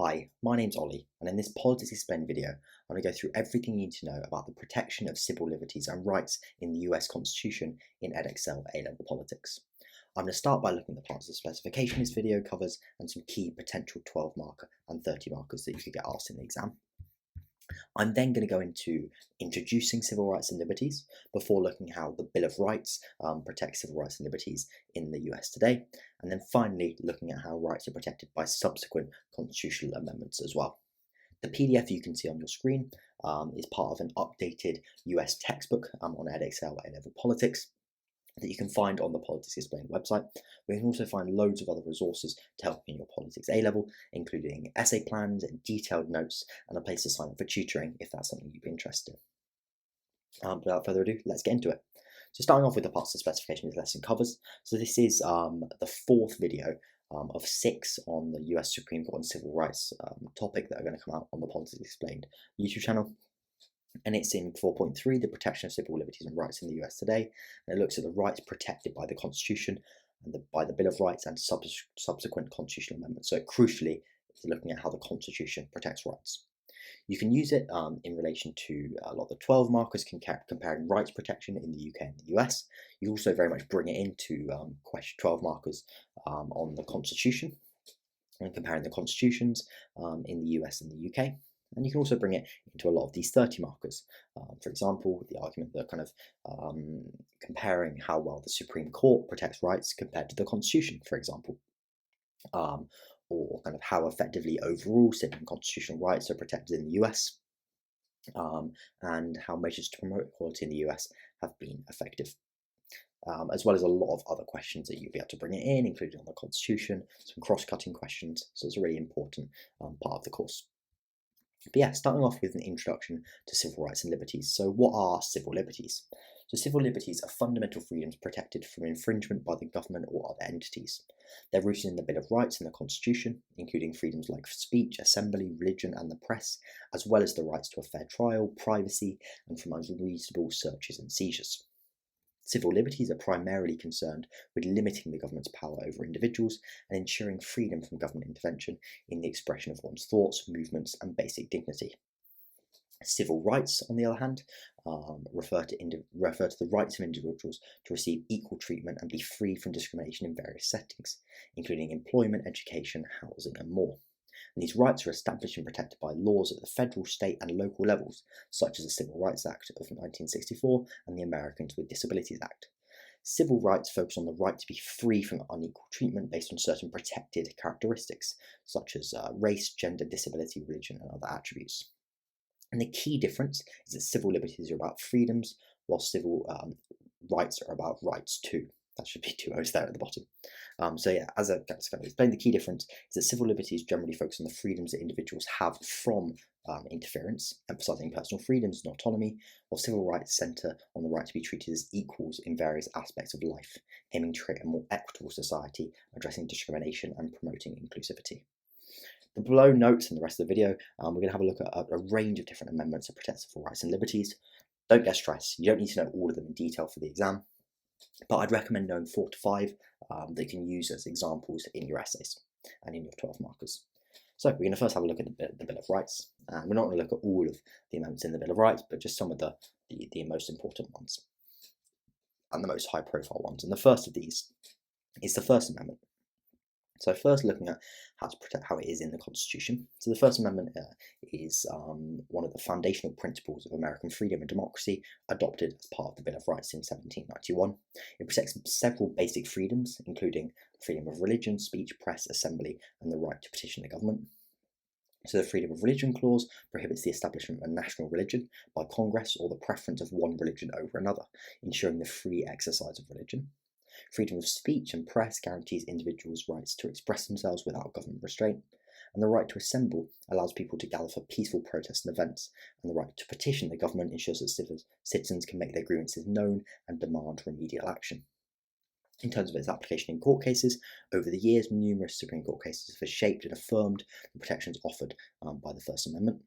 Hi, my name's Ollie, and in this Politics Explained video, I'm going to go through everything you need to know about the protection of civil liberties and rights in the US Constitution in Edexcel A-Level Politics. I'm going to start by looking at the parts of the specification this video covers and some key potential 12 marker and 30 markers that you could get asked in the exam. I'm then going to go into introducing civil rights and liberties before looking how the Bill of Rights protects civil rights and liberties in the US today, and then finally looking at how rights are protected by subsequent constitutional amendments as well. The PDF you can see on your screen is part of an updated US textbook on Edexcel A-Level Politics that you can find on the Politics Explained website. We can also find loads of other resources to help in your Politics A-Level, including essay plans and detailed notes, and a place to sign up for tutoring if that's something you'd be interested in. Without further ado, let's get into it. So starting off with the parts of the specification this lesson covers. So this is the fourth video of 6 on the US Supreme Court and civil rights topic that are going to come out on the Politics Explained YouTube channel. And it's in 4.3, the protection of civil liberties and rights in the US today. And it looks at the rights protected by the Constitution and by the Bill of Rights and subsequent constitutional amendments. So crucially, it's looking at how the Constitution protects rights. You can use it in relation to a lot of the 12 markers comparing rights protection in the UK and the US. You also very much bring it into question 12 markers on the Constitution and comparing the constitutions in the US and the UK. And you can also bring it into a lot of these 30 markers. For example, the argument that kind of comparing how well the Supreme Court protects rights compared to the Constitution, for example. Or kind of how effectively overall civil and constitutional rights are protected in the US, and how measures to promote equality in the US have been effective. As well as a lot of other questions that you'll be able to bring it in, including on the Constitution, some cross-cutting questions, so it's a really important part of the course. But yeah, starting off with an introduction to civil rights and liberties. So what are civil liberties? So civil liberties are fundamental freedoms protected from infringement by the government or other entities. They're rooted in the Bill of Rights and the Constitution, including freedoms like speech, assembly, religion and the press, as well as the rights to a fair trial, privacy, and from unreasonable searches and seizures. Civil liberties are primarily concerned with limiting the government's power over individuals and ensuring freedom from government intervention in the expression of one's thoughts, movements, and basic dignity. Civil rights, on the other hand, refer to the rights of individuals to receive equal treatment and be free from discrimination in various settings, including employment, education, housing, and more. And these rights are established and protected by laws at the federal, state, and local levels, such as the Civil Rights Act of 1964 and the Americans with Disabilities Act. Civil rights focus on the right to be free from unequal treatment based on certain protected characteristics, such as race, gender, disability, religion, and other attributes. And the key difference is that civil liberties are about freedoms, while civil rights are about rights too. That should be 2 O's there at the bottom. So yeah, as I've kind of explained, the key difference is that civil liberties generally focus on the freedoms that individuals have from interference, emphasising personal freedoms and autonomy, while civil rights centre on the right to be treated as equals in various aspects of life, aiming to create a more equitable society, addressing discrimination and promoting inclusivity. The below notes and the rest of the video, we're going to have a look at a range of different amendments that protect civil rights and liberties. Don't get stressed, you don't need to know all of them in detail for the exam, but I'd recommend knowing 4 to 5 that you can use as examples in your essays and in your 12 markers. So we're going to first have a look at the Bill of Rights. We're not going to look at all of the amendments in the Bill of Rights, but just some of the most important ones and the most high profile ones. And the first of these is the First Amendment. So first looking at how it is in the Constitution. So the First Amendment is one of the foundational principles of American freedom and democracy adopted as part of the Bill of Rights in 1791. It protects several basic freedoms, including freedom of religion, speech, press, assembly, and the right to petition the government. So the Freedom of Religion Clause prohibits the establishment of a national religion by Congress or the preference of one religion over another, ensuring the free exercise of religion. Freedom of speech and press guarantees individuals' rights to express themselves without government restraint, and the right to assemble allows people to gather for peaceful protests and events, and the right to petition the government ensures that citizens can make their grievances known and demand remedial action. In terms of its application in court cases, over the years, numerous Supreme Court cases have shaped and affirmed the protections offered by the First Amendment.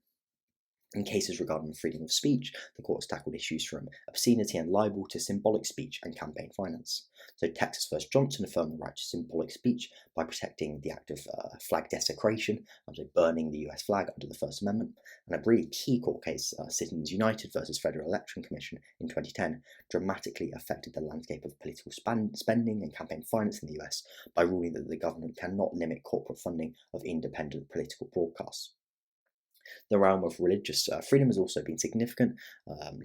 In cases regarding freedom of speech, the court has tackled issues from obscenity and libel to symbolic speech and campaign finance. So Texas v. Johnson affirmed the right to symbolic speech by protecting the act of flag desecration, so burning the US flag under the First Amendment. And a really key court case, Citizens United versus Federal Election Commission in 2010, dramatically affected the landscape of political spending and campaign finance in the US by ruling that the government cannot limit corporate funding of independent political broadcasts. The realm of religious freedom has also been significantly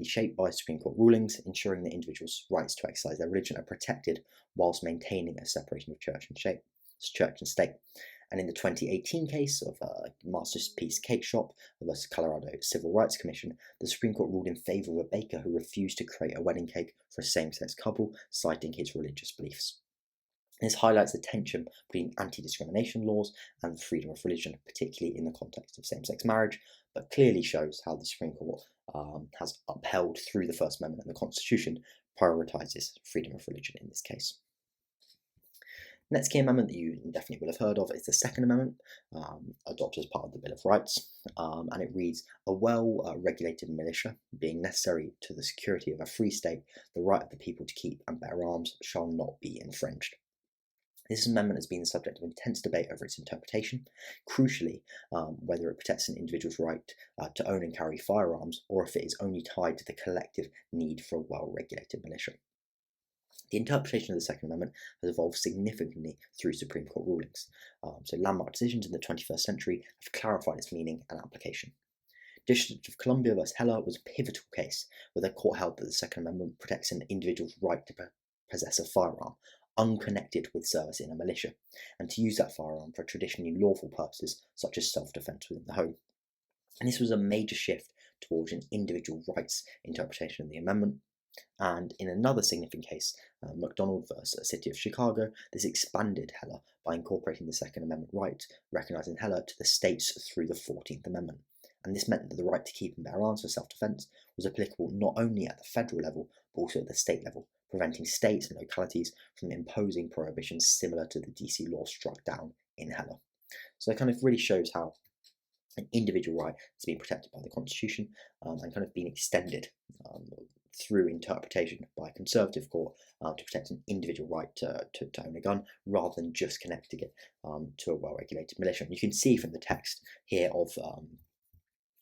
shaped by Supreme Court rulings, ensuring that individuals' rights to exercise their religion are protected whilst maintaining a separation of church and state. And in the 2018 case of Masterpiece Cake Shop versus Colorado Civil Rights Commission, the Supreme Court ruled in favour of a baker who refused to create a wedding cake for a same-sex couple, citing his religious beliefs. This highlights the tension between anti-discrimination laws and freedom of religion, particularly in the context of same-sex marriage, but clearly shows how the Supreme Court has upheld through the First Amendment and the Constitution, prioritises freedom of religion in this case. Next key amendment that you definitely will have heard of is the Second Amendment, adopted as part of the Bill of Rights, and it reads, "A well-regulated militia, being necessary to the security of a free state, the right of the people to keep and bear arms shall not be infringed." This amendment has been the subject of intense debate over its interpretation, crucially whether it protects an individual's right to own and carry firearms, or if it is only tied to the collective need for a well-regulated militia. The interpretation of the Second Amendment has evolved significantly through Supreme Court rulings, so landmark decisions in the 21st century have clarified its meaning and application. District of Columbia v. Heller was a pivotal case where the court held that the Second Amendment protects an individual's right to possess a firearm, unconnected with service in a militia, and to use that firearm for traditionally lawful purposes such as self-defense within the home. And this was a major shift towards an individual rights interpretation of the amendment. And in another significant case, McDonald versus City of Chicago, this expanded Heller by incorporating the Second Amendment right, recognizing Heller to the states through the 14th Amendment. And this meant that the right to keep and bear arms for self-defense was applicable not only at the federal level, but also at the state level, preventing states and localities from imposing prohibitions similar to the DC law struck down in Heller. So it kind of really shows how an individual right has been protected by the Constitution and kind of been extended through interpretation by a conservative court to protect an individual right to own a gun, rather than just connecting it to a well-regulated militia. And you can see from the text here of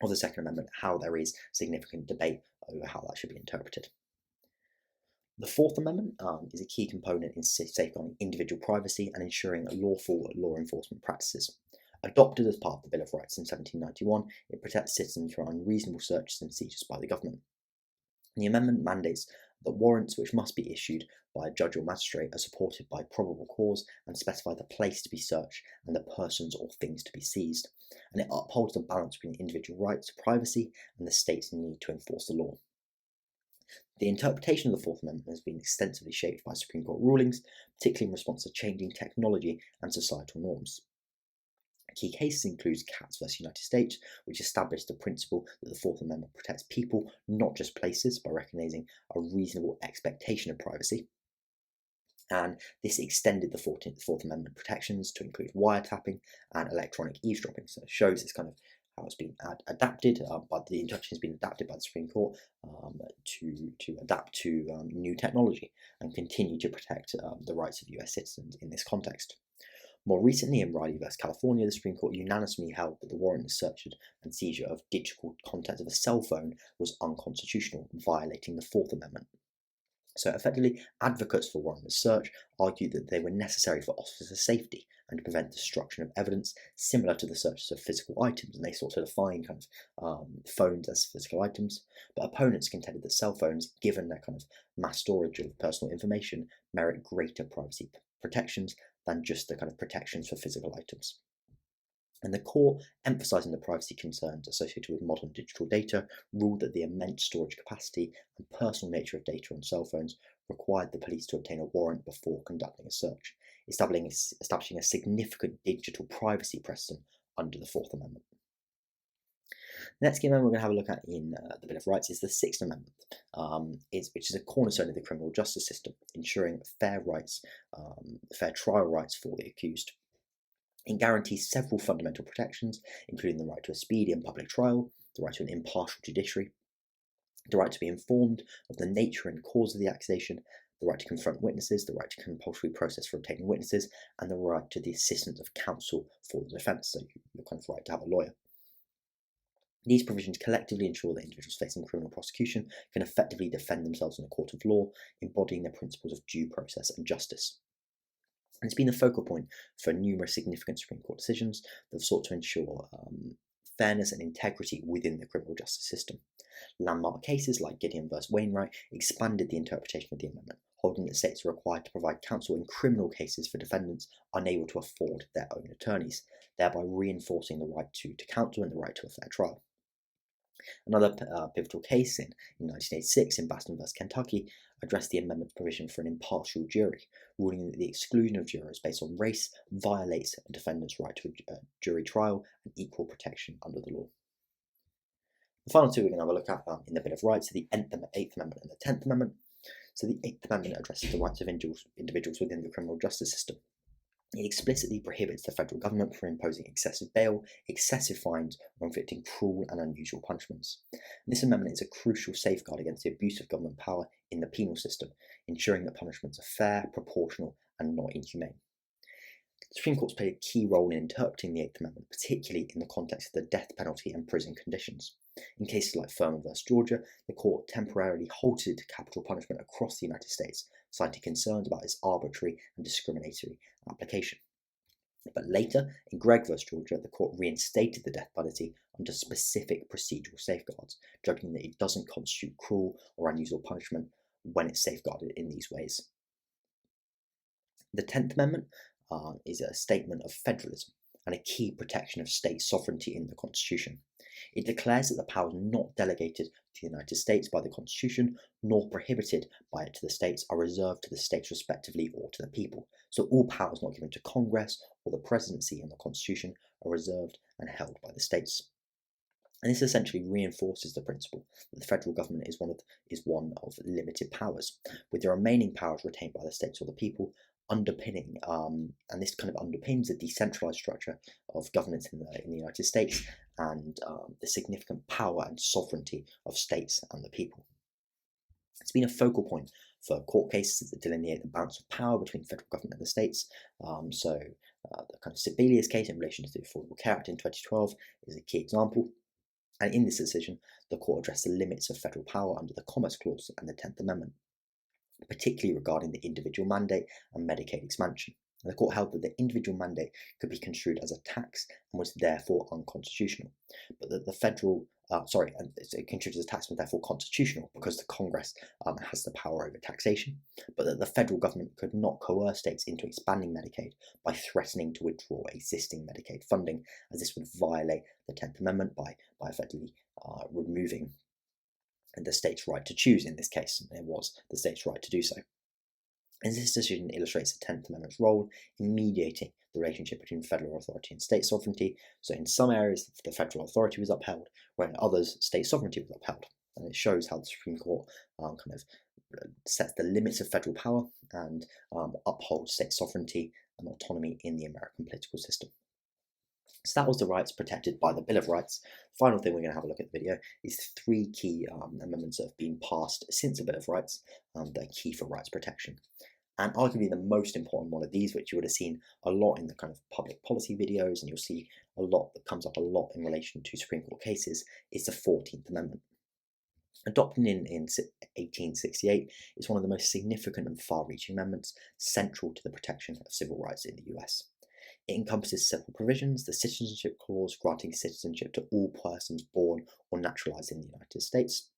the Second Amendment how there is significant debate over how that should be interpreted. The Fourth Amendment is a key component in safeguarding individual privacy and ensuring lawful law enforcement practices. Adopted as part of the Bill of Rights in 1791, it protects citizens from unreasonable searches and seizures by the government. The amendment mandates that warrants which must be issued by a judge or magistrate are supported by probable cause and specify the place to be searched and the persons or things to be seized. And it upholds the balance between individual rights to privacy and the state's need to enforce the law. The interpretation of the Fourth Amendment has been extensively shaped by Supreme Court rulings, particularly in response to changing technology and societal norms. Key cases include Katz v. United States, which established the principle that the Fourth Amendment protects people, not just places, by recognising a reasonable expectation of privacy. And this extended the Fourth Amendment protections to include wiretapping and electronic eavesdropping. So it shows this kind of how it's been adapted, but the interpretation has been adapted by the Supreme Court to adapt to new technology and continue to protect the rights of US citizens in this context. More recently, in Riley v. California, the Supreme Court unanimously held that the warrantless search and seizure of digital content of a cell phone was unconstitutional, violating the Fourth Amendment. So effectively, advocates for warrantless search argued that they were necessary for officer safety and to prevent destruction of evidence, similar to the searches of physical items, and they sought to define kind of phones as physical items. But opponents contended that cell phones, given their kind of mass storage of personal information, merit greater privacy protections than just the kind of protections for physical items. And the court, emphasising the privacy concerns associated with modern digital data, ruled that the immense storage capacity and personal nature of data on cell phones required the police to obtain a warrant before conducting a search, establishing a significant digital privacy precedent under the Fourth Amendment. The next key amendment we're going to have a look at in the Bill of Rights is the Sixth Amendment, which is a cornerstone of the criminal justice system, ensuring fair trial rights for the accused. It guarantees several fundamental protections, including the right to a speedy and public trial, the right to an impartial judiciary, the right to be informed of the nature and cause of the accusation, the right to confront witnesses, the right to compulsory process for obtaining witnesses, and the right to the assistance of counsel for the defence, so your kind of right to have a lawyer. These provisions collectively ensure that individuals facing criminal prosecution can effectively defend themselves in a court of law, embodying the principles of due process and justice. And it's been the focal point for numerous significant Supreme Court decisions that have sought to ensure fairness and integrity within the criminal justice system. Landmark cases like Gideon v. Wainwright expanded the interpretation of the amendment, holding that states are required to provide counsel in criminal cases for defendants unable to afford their own attorneys, thereby reinforcing the right to counsel and the right to a fair trial. Another pivotal case in 1986 in Baston v. Kentucky addressed the amendment provision for an impartial jury, ruling that the exclusion of jurors based on race violates a defendant's right to a jury trial and equal protection under the law. The final two we're going to have a look at in the Bill of Rights are the 8th Amendment and the 10th Amendment. So the 8th Amendment addresses the rights of individuals within the criminal justice system. It explicitly prohibits the federal government from imposing excessive bail, excessive fines, or inflicting cruel and unusual punishments. This amendment is a crucial safeguard against the abuse of government power in the penal system, ensuring that punishments are fair, proportional, and not inhumane. The Supreme Court's played a key role in interpreting the 8th Amendment, particularly in the context of the death penalty and prison conditions. In cases like Furman v. Georgia, the court temporarily halted capital punishment across the United States, citing concerns about its arbitrary and discriminatory application. But later, in Gregg v. Georgia, the court reinstated the death penalty under specific procedural safeguards, judging that it doesn't constitute cruel or unusual punishment when it's safeguarded in these ways. The 10th Amendment is a statement of federalism and a key protection of state sovereignty in the Constitution. It declares that the powers not delegated to the United States by the Constitution, nor prohibited by it to the states, are reserved to the states respectively or to the people. So all powers not given to Congress or the presidency in the Constitution are reserved and held by the states. And this essentially reinforces the principle that the federal government is one of limited powers, with the remaining powers retained by the states or the people, underpinning, and this kind of underpins the decentralized structure of governance in the United States and the significant power and sovereignty of states and the people. It's been a focal point for court cases that delineate the balance of power between the federal government and the states. The kind of Sebelius case in relation to the Affordable Care Act in 2012 is a key example. And in this decision, the court addressed the limits of federal power under the Commerce Clause and the 10th Amendment, particularly regarding the individual mandate and Medicaid expansion. And the court held that the individual mandate could be construed as a tax and was therefore unconstitutional, but that the federal, construed as a tax and therefore constitutional because the Congress has the power over taxation, but that the federal government could not coerce states into expanding Medicaid by threatening to withdraw existing Medicaid funding, as this would violate the 10th Amendment by effectively removing the state's right to choose in this case. It was the state's right to do so. And this decision illustrates the 10th Amendment's role in mediating the relationship between federal authority and state sovereignty. So in some areas, the federal authority was upheld, where in others, state sovereignty was upheld. And it shows how the Supreme Court sets the limits of federal power and upholds state sovereignty and autonomy in the American political system. So that was the rights protected by the Bill of Rights. Final thing we're going to have a look at the video is three key amendments that have been passed since the Bill of Rights that are key for rights protection. And arguably the most important one of these, which you would have seen a lot in the kind of public policy videos, and you'll see a lot that comes up a lot in relation to Supreme Court cases, is the 14th Amendment. Adopted in 1868, it's one of the most significant and far-reaching amendments central to the protection of civil rights in the US. It encompasses several provisions: the Citizenship Clause, granting citizenship to all persons born or naturalized in the United States;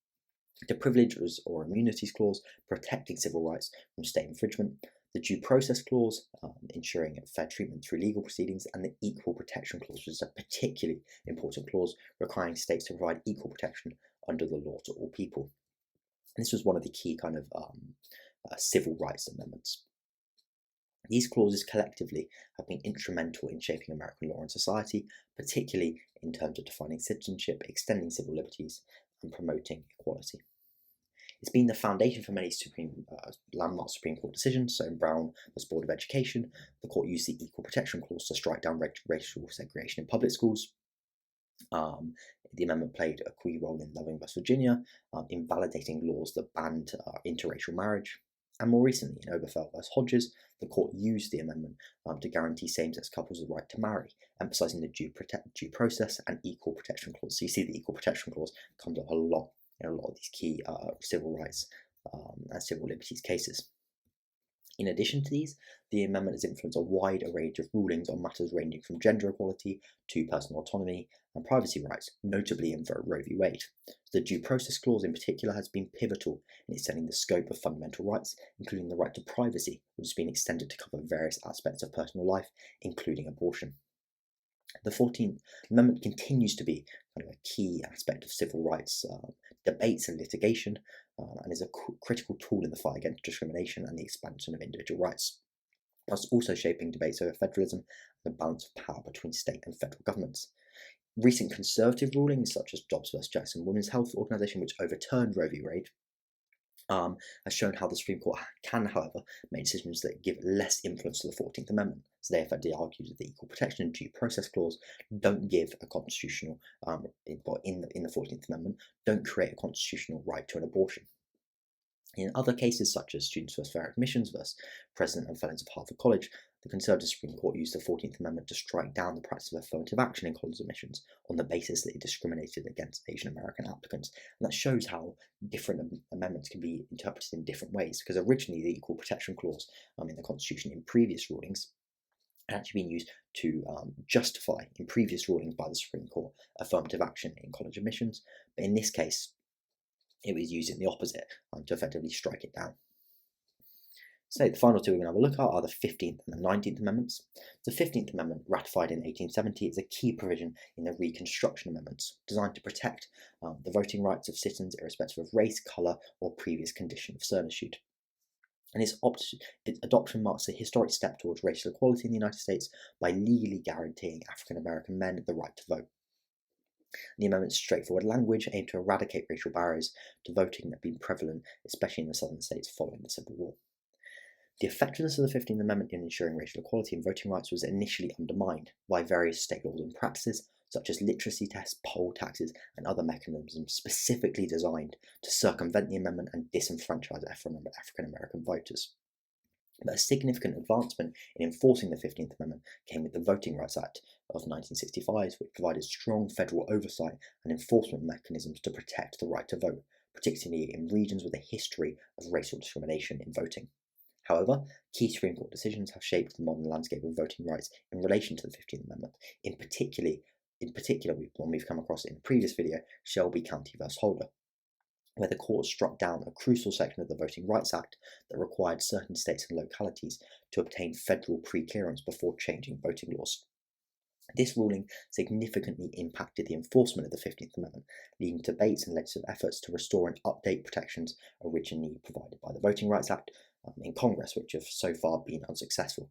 the Privileges or Immunities Clause, protecting civil rights from state infringement; the Due Process Clause, ensuring fair treatment through legal proceedings; and the Equal Protection Clause, which is a particularly important clause requiring states to provide equal protection under the law to all people. And this was one of the key kind of civil rights amendments. These clauses collectively have been instrumental in shaping American law and society, particularly in terms of defining citizenship, extending civil liberties, and promoting equality. It's been the foundation for many landmark Supreme Court decisions. So in Brown v. Board of Education, the court used the Equal Protection Clause to strike down racial segregation in public schools. The amendment played a key role in Loving, West Virginia, invalidating laws that banned interracial marriage. And more recently, in Oberfeld v. Hodges, the court used the amendment to guarantee same-sex couples the right to marry, emphasising the due process and equal protection clause. So you see the equal protection clause comes up a lot in a lot of these key civil rights and civil liberties cases. In addition to these, the amendment has influenced a wide array of rulings on matters ranging from gender equality to personal autonomy and privacy rights, notably in Roe v. Wade. The due process clause in particular has been pivotal in extending the scope of fundamental rights, including the right to privacy, which has been extended to cover various aspects of personal life, including abortion. The 14th Amendment continues to be kind of a key aspect of civil rights debates and litigation, and is a critical tool in the fight against discrimination and the expansion of individual rights, whilst also shaping debates over federalism and the balance of power between state and federal governments. Recent conservative rulings, such as Dobbs v. Jackson Women's Health Organisation, which overturned Roe v. Wade, has shown how the Supreme Court can, however, make decisions that give less influence to the 14th Amendment. So they effectively argued that the Equal Protection and Due Process Clause don't give a constitutional, in the 14th Amendment, don't create a constitutional right to an abortion. In other cases, such as Students vs. Fair Admissions vs. President and Felons of Harvard College, the Conservative Supreme Court used the 14th Amendment to strike down the practice of affirmative action in college admissions on the basis that it discriminated against Asian American applicants. And that shows how different amendments can be interpreted in different ways, because originally the Equal Protection Clause in the Constitution in previous rulings had actually been used to justify, in previous rulings by the Supreme Court, affirmative action in college admissions. But in this case, it was using the opposite to effectively strike it down. So the final two we're going to have a look at are the 15th and the 19th Amendments. The 15th Amendment, ratified in 1870, is a key provision in the Reconstruction Amendments, designed to protect the voting rights of citizens irrespective of race, colour, or previous condition of servitude. And its adoption marks a historic step towards racial equality in the United States by legally guaranteeing African American men the right to vote. The amendment's straightforward language aimed to eradicate racial barriers to voting that have been prevalent, especially in the southern states following the Civil War. The effectiveness of the 15th Amendment in ensuring racial equality and voting rights was initially undermined by various state laws and practices, such as literacy tests, poll taxes, and other mechanisms specifically designed to circumvent the amendment and disenfranchise African American voters. But a significant advancement in enforcing the 15th Amendment came with the Voting Rights Act of 1965, which provided strong federal oversight and enforcement mechanisms to protect the right to vote, particularly in regions with a history of racial discrimination in voting. However, key Supreme Court decisions have shaped the modern landscape of voting rights in relation to the 15th Amendment, in particular, one we've come across in the previous video, Shelby County v. Holder, where the court struck down a crucial section of the Voting Rights Act that required certain states and localities to obtain federal pre-clearance before changing voting laws. This ruling significantly impacted the enforcement of the 15th Amendment, leading to debates and legislative efforts to restore and update protections originally provided by the Voting Rights Act in Congress, which have so far been unsuccessful.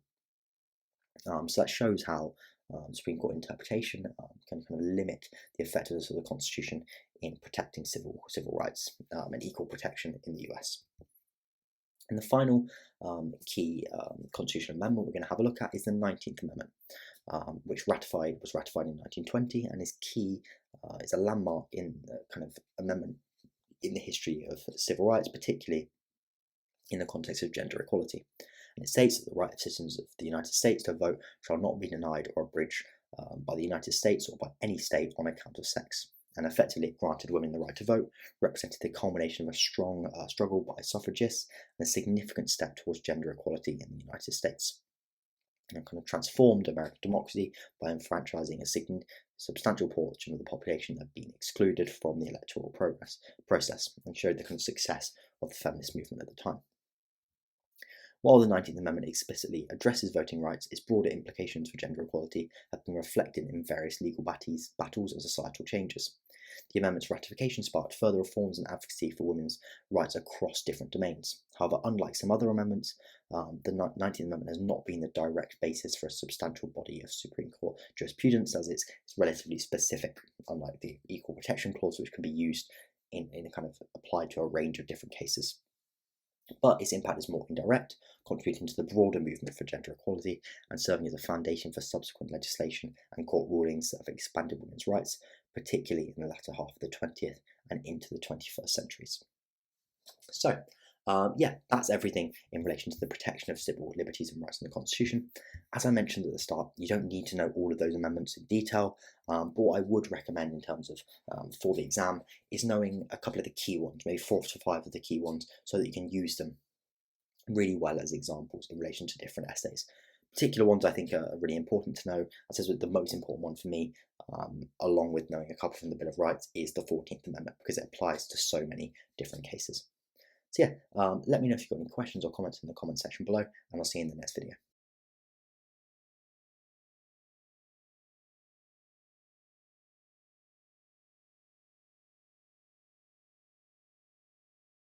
So that shows how Supreme Court interpretation can kind of limit the effectiveness of the Constitution in protecting civil rights and equal protection in the US. And the final key constitutional amendment we're going to have a look at is the 19th Amendment, which was ratified in 1920 and is key, is a landmark in the kind of amendment in the history of civil rights, particularly in the context of gender equality. And it states that the right of citizens of the United States to vote shall not be denied or abridged by the United States or by any state on account of sex. And effectively, it granted women the right to vote, represented the culmination of a strong struggle by suffragists, and a significant step towards gender equality in the United States. And kind of transformed American democracy by enfranchising a substantial portion of the population that had been excluded from the electoral process, and showed the kind of success of the feminist movement at the time. While the 19th Amendment explicitly addresses voting rights, its broader implications for gender equality have been reflected in various legal battles and societal changes. The amendment's ratification sparked further reforms and advocacy for women's rights across different domains. However, unlike some other amendments, the 19th Amendment has not been the direct basis for a substantial body of Supreme Court jurisprudence, as it's relatively specific, unlike the Equal Protection Clause, which can be used in a kind of applied to a range of different cases. But its impact is more indirect, contributing to the broader movement for gender equality and serving as a foundation for subsequent legislation and court rulings that have expanded women's rights, particularly in the latter half of the 20th and into the 21st centuries. So, yeah, that's everything in relation to the protection of civil liberties and rights in the Constitution. As I mentioned at the start, you don't need to know all of those amendments in detail, but what I would recommend in terms of for the exam is knowing a couple of the key ones, maybe 4 to 5 of the key ones, so that you can use them really well as examples in relation to different essays. Particular ones I think are really important to know. As I said, the most important one for me, along with knowing a couple from the Bill of Rights, is the 14th Amendment, because it applies to so many different cases. So yeah, let me know if you've got any questions or comments in the comment section below, and I'll see you in the next video.